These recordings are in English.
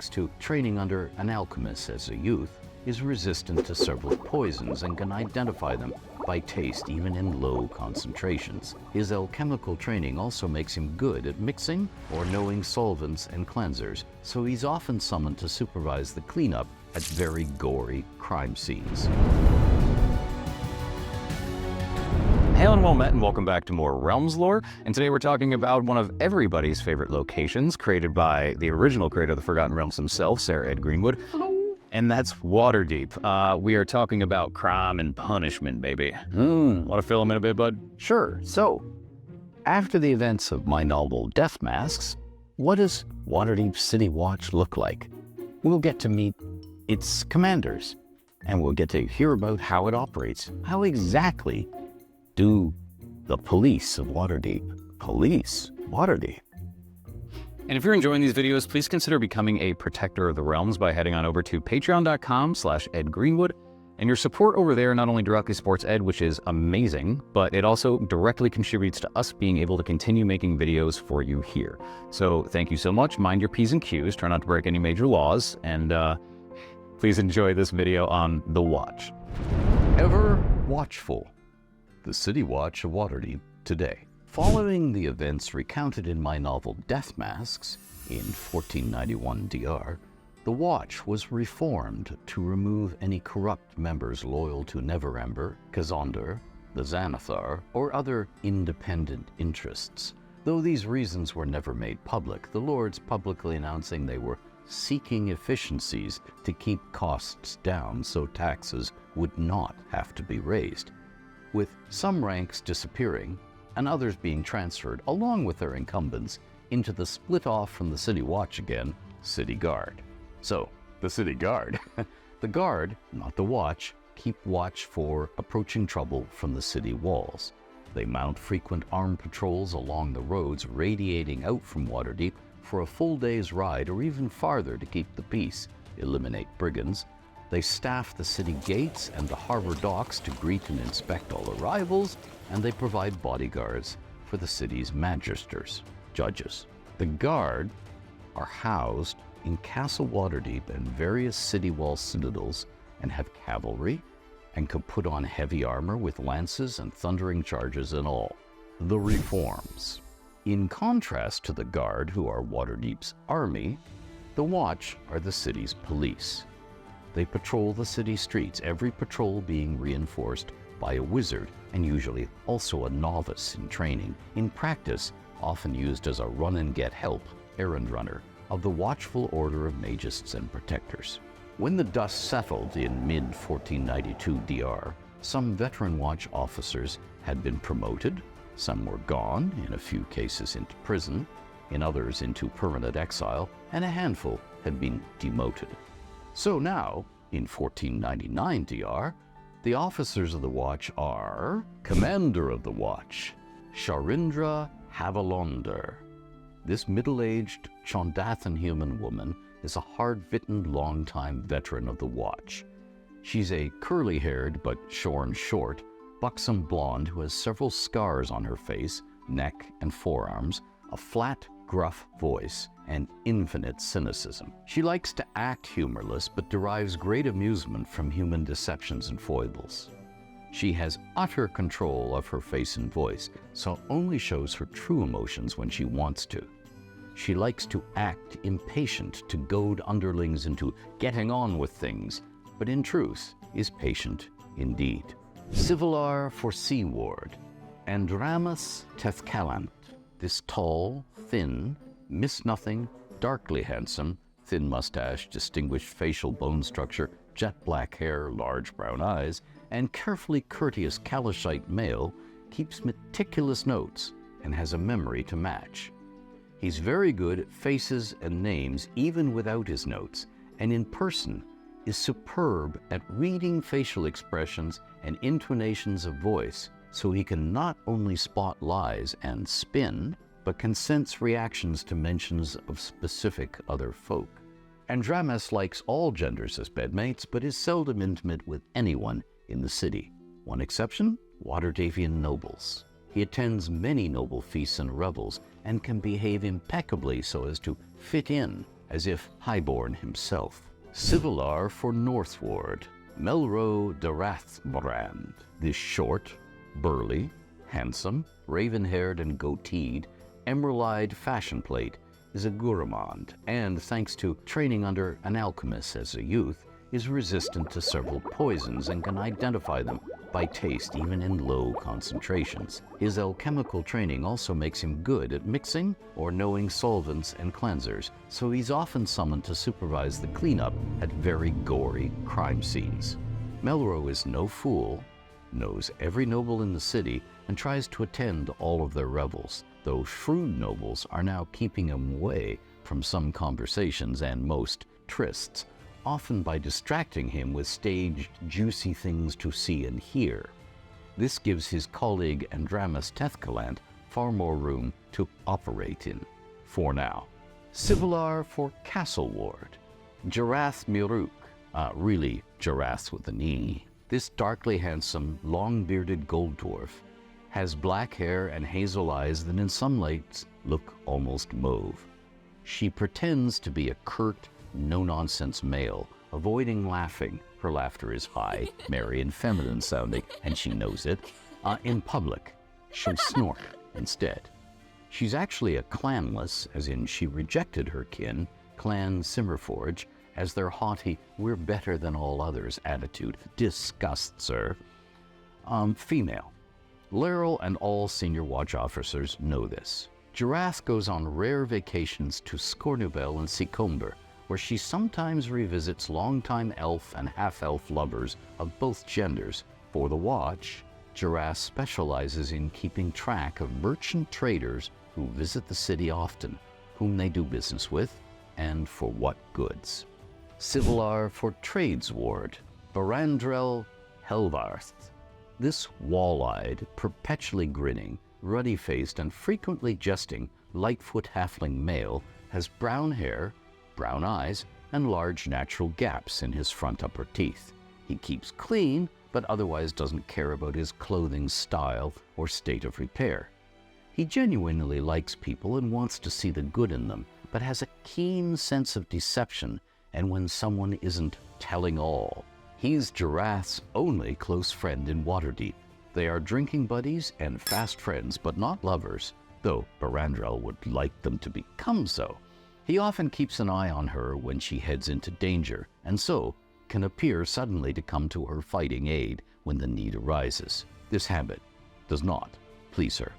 thanks to training under an alchemist as a youth, is resistant to several poisons and can identify them by taste even in low concentrations. His alchemical training also makes him good at mixing or knowing solvents and cleansers, so he's often summoned to supervise the cleanup at very gory crime scenes. Hail and well met, and welcome back to more Realms Lore. And today we're talking about one of everybody's favorite locations, created by the original creator of the Forgotten Realms himself, Sir Ed Greenwood. And that's Waterdeep. We are talking about crime and punishment, baby. Want to fill them in a bit, bud? Sure. So, after the events of my novel Death Masks, what does Waterdeep City Watch look like? We'll get to meet its commanders, and we'll get to hear about how it operates. How exactly do the police of Waterdeep police Waterdeep? And if you're enjoying these videos, please consider becoming a protector of the realms by heading on over to patreon.com/EdGreenwood. And your support over there not only directly supports Ed, which is amazing, but it also directly contributes to us being able to continue making videos for you here. So thank you so much. Mind your P's and Q's, try not to break any major laws, and please enjoy this video on The Watch. Ever watchful. The City Watch of Waterdeep today. Following the events recounted in my novel Death Masks in 1491 DR, the Watch was reformed to remove any corrupt members loyal to Neverember, Kazandar, the Xanathar, or other independent interests. Though these reasons were never made public, the lords publicly announcing they were seeking efficiencies to keep costs down so taxes would not have to be raised, with some ranks disappearing and others being transferred, along with their incumbents, into the split-off from the City Watch again, City Guard. So, the City Guard. The Guard, not the Watch, keep watch for approaching trouble from the city walls. They mount frequent armed patrols along the roads radiating out from Waterdeep for a full day's ride or even farther to keep the peace, eliminate brigands. They staff the city gates and the harbor docks to greet and inspect all arrivals, and they provide bodyguards for the city's magisters, judges. The Guard are housed in Castle Waterdeep and various city wall citadels and have cavalry and can put on heavy armor with lances and thundering charges and all. The reforms. In contrast to the Guard, who are Waterdeep's army, the Watch are the city's police. They patrol the city streets, every patrol being reinforced by a wizard, and usually also a novice in training. In practice, often used as a run-and-get-help errand runner of the Watchful Order of Magists and Protectors. When the dust settled in mid-1492 DR, some veteran Watch officers had been promoted, some were gone, in a few cases into prison, in others into permanent exile, and a handful had been demoted. So now, in 1499 DR, the officers of the Watch are Commander of the Watch, Sharindra Havalonder. This middle-aged Chondathan human woman is a hard-bitten, long-time veteran of the Watch. She's a curly-haired but shorn short, buxom blonde who has several scars on her face, neck, and forearms, a flat, gruff voice, and infinite cynicism. She likes to act humorless, but derives great amusement from human deceptions and foibles. She has utter control of her face and voice, so only shows her true emotions when she wants to. She likes to act impatient to goad underlings into getting on with things, but in truth is patient indeed. Civilar for Sea Ward, Andramus Tethcalant. This tall, thin, miss-nothing, darkly handsome, thin mustache, distinguished facial bone structure, jet black hair, large brown eyes, and carefully courteous Calishite male keeps meticulous notes and has a memory to match. He's very good at faces and names even without his notes, and in person is superb at reading facial expressions and intonations of voice, so he can not only spot lies and spin, but can sense reactions to mentions of specific other folk. Andramus likes all genders as bedmates, but is seldom intimate with anyone in the city. One exception, Waterdeepian nobles. He attends many noble feasts and revels, and can behave impeccably so as to fit in as if highborn himself. Civilar for North Ward, Melro de Rathbrand. This short, burly, handsome, raven-haired and goateed, emerald-eyed fashion plate is a gourmand, and thanks to training under an alchemist as a youth, is resistant to several poisons and can identify them by taste even in low concentrations. His alchemical training also makes him good at mixing or knowing solvents and cleansers, so he's often summoned to supervise the cleanup at very gory crime scenes. Melro is no fool, knows every noble in the city, and tries to attend all of their revels, though shrewd nobles are now keeping him away from some conversations and most trysts, often by distracting him with staged, juicy things to see and hear. This gives his colleague Andramus Tethcalant far more room to operate in, for now. Civilar for Castle Ward, Jarath Miruk, really Jarath with an E. This darkly handsome, long-bearded gold dwarf has black hair and hazel eyes that in some lights look almost mauve. She pretends to be a curt, no-nonsense male, avoiding laughing. Her laughter is high, merry, and feminine sounding, and she knows it. In public, she'll snort instead. She's actually a clanless, as in she rejected her kin, Clan Simmerforge, as their haughty, we're better than all others attitude disgusts her. Female. Laryl and all senior watch officers know this. Jarath goes on rare vacations to Scornuvel and Seacomber, where she sometimes revisits longtime elf and half-elf lovers of both genders. For the Watch, Jarath specializes in keeping track of merchant traders who visit the city often, whom they do business with, and for what goods. Civilar for Trades Ward, Barandrel Helvarth. This wall-eyed, perpetually grinning, ruddy-faced, and frequently jesting Lightfoot halfling male has brown hair, brown eyes, and large natural gaps in his front upper teeth. He keeps clean, but otherwise doesn't care about his clothing style or state of repair. He genuinely likes people and wants to see the good in them, but has a keen sense of deception and when someone isn't telling all. He's Jarath's only close friend in Waterdeep. They are drinking buddies and fast friends, but not lovers, though Barandrel would like them to become so. He often keeps an eye on her when she heads into danger, and so can appear suddenly to come to her fighting aid when the need arises. This habit does not please her.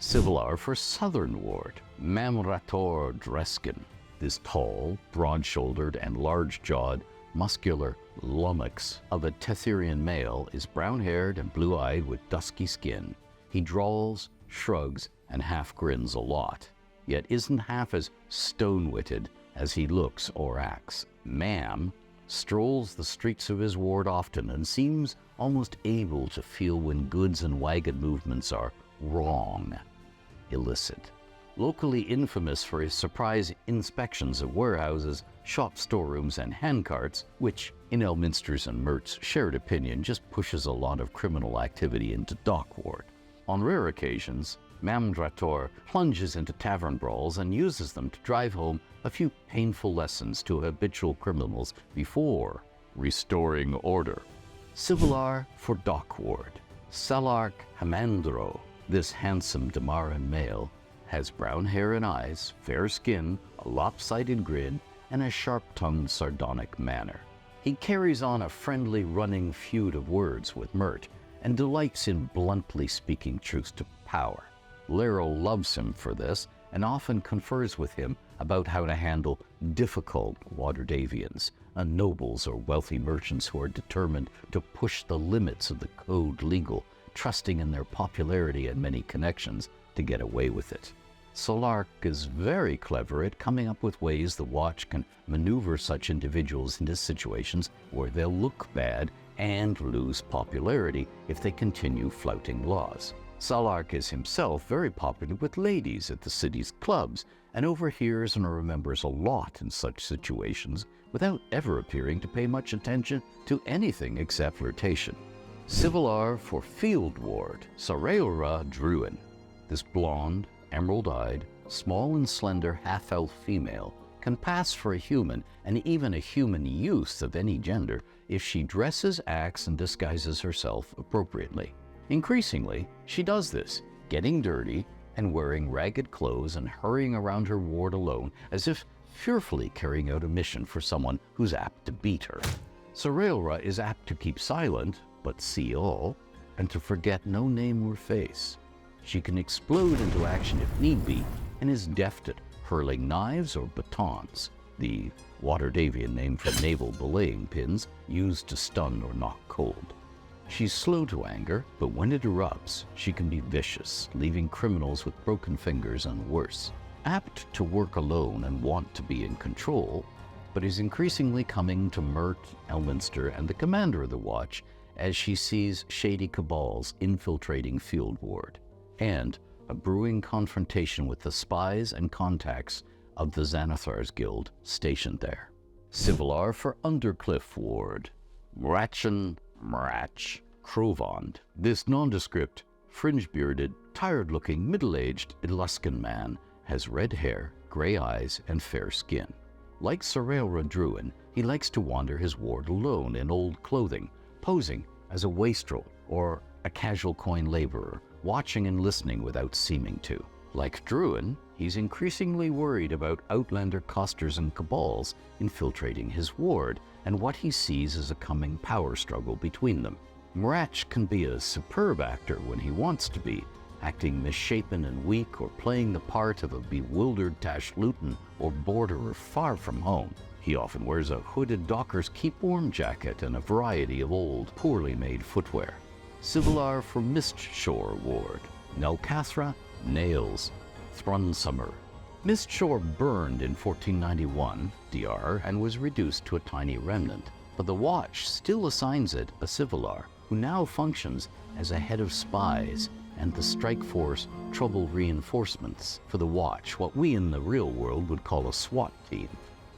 Civilar for Southern Ward, Mamrator Dreskin. This tall, broad-shouldered, and large-jawed, muscular lummox of a Tetherian male is brown-haired and blue-eyed with dusky skin. He drawls, shrugs, and half-grins a lot, yet isn't half as stone-witted as he looks or acts. Mam strolls the streets of his ward often and seems almost able to feel when goods and wagon movements are wrong, illicit. Locally infamous for his surprise inspections of warehouses, shop storerooms, and handcarts, which, in Elminster's and Mert's shared opinion, just pushes a lot of criminal activity into Dock Ward. On rare occasions, Mamdrator plunges into tavern brawls and uses them to drive home a few painful lessons to habitual criminals before restoring order. Civilar for Dock Ward, Salark Hamandro. This handsome Damaran male has brown hair and eyes, fair skin, a lopsided grin, and a sharp-tongued sardonic manner. He carries on a friendly running feud of words with Mert and delights in bluntly speaking truth to power. Laryl loves him for this and often confers with him about how to handle difficult Waterdavians, nobles or wealthy merchants who are determined to push the limits of the code legal, trusting in their popularity and many connections to get away with it. Solark is very clever at coming up with ways the Watch can maneuver such individuals into situations where they'll look bad and lose popularity if they continue flouting laws. Solark is himself very popular with ladies at the city's clubs and overhears and remembers a lot in such situations without ever appearing to pay much attention to anything except flirtation. Civilar for Field Ward, Sareura Druin. This blonde, emerald-eyed, small and slender half-elf female can pass for a human and even a human youth of any gender if she dresses, acts, and disguises herself appropriately. Increasingly, she does this, getting dirty and wearing ragged clothes and hurrying around her ward alone as if fearfully carrying out a mission for someone who's apt to beat her. Civilars is apt to keep silent, but see all, and to forget no name or face. She can explode into action if need be, and is deft at hurling knives or batons, the Waterdevian name for naval belaying pins used to stun or knock cold. She's slow to anger, but when it erupts, she can be vicious, leaving criminals with broken fingers and worse. Apt to work alone and want to be in control, but is increasingly coming to Mert, Elminster, and the commander of the Watch as she sees shady cabals infiltrating Field Ward, and a brewing confrontation with the spies and contacts of the Xanathar's Guild stationed there. Civilar for Undercliff Ward, Mrachin Mrach Crovond. This nondescript, fringe-bearded, tired-looking, middle-aged Eluskan man has red hair, gray eyes, and fair skin. Like Civilars Druin, he likes to wander his ward alone in old clothing, posing as a wastrel or a casual coin laborer, watching and listening without seeming to. Like Druin, he's increasingly worried about outlander costers and cabals infiltrating his ward and what he sees as a coming power struggle between them. Mrach can be a superb actor when he wants to be, acting misshapen and weak or playing the part of a bewildered Tashlutin or borderer far from home. He often wears a hooded docker's keep-warm jacket and a variety of old, poorly made footwear. Civilar for Mistshore Ward, Nelcathra, Nails, Thrunsummer. Mistshore burned in 1491 DR and was reduced to a tiny remnant, but the Watch still assigns it a Civilar, who now functions as a head of spies and the strike force trouble reinforcements for the Watch, what we in the real world would call a SWAT team.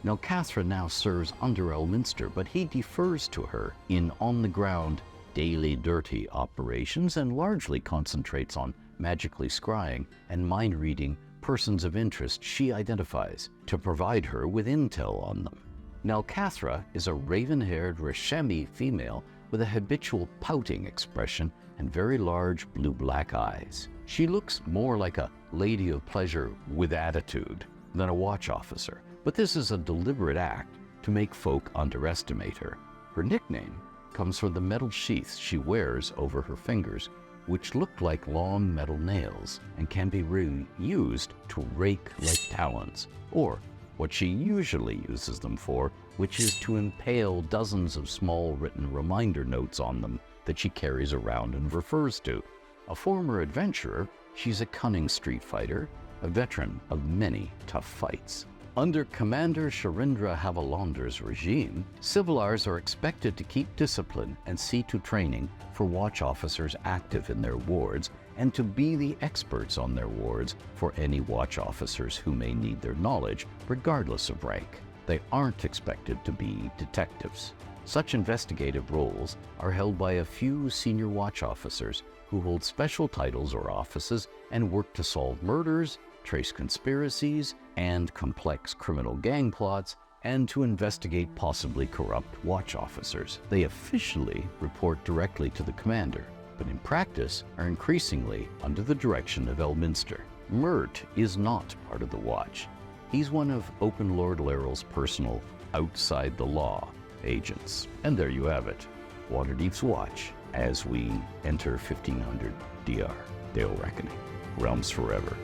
Nelcathra now serves under Elminster, but he defers to her in on-the-ground, daily dirty operations and largely concentrates on magically scrying and mind-reading persons of interest she identifies to provide her with intel on them. Nelcathra is a raven-haired Reshemi female with a habitual pouting expression and very large blue-black eyes. She looks more like a lady of pleasure with attitude than a watch officer, but this is a deliberate act to make folk underestimate her. Her nickname comes from the metal sheaths she wears over her fingers, which look like long metal nails and can be reused to rake like talons, or what she usually uses them for, which is to impale dozens of small written reminder notes on them that she carries around and refers to. A former adventurer, she's a cunning street fighter, a veteran of many tough fights. Under Commander Sharindra Havalander's regime, Civilars are expected to keep discipline and see to training for watch officers active in their wards and to be the experts on their wards for any watch officers who may need their knowledge, regardless of rank. They aren't expected to be detectives. Such investigative roles are held by a few senior watch officers who hold special titles or offices and work to solve murders, trace conspiracies and complex criminal gang plots, and to investigate possibly corrupt watch officers. They officially report directly to the commander, but in practice are increasingly under the direction of Elminster. Mert is not part of the Watch. He's one of Open Lord Laeral's personal outside-the-law agents. And there you have it, Waterdeep's Watch, as we enter 1500 DR, Dale Reckoning, Realms Forever.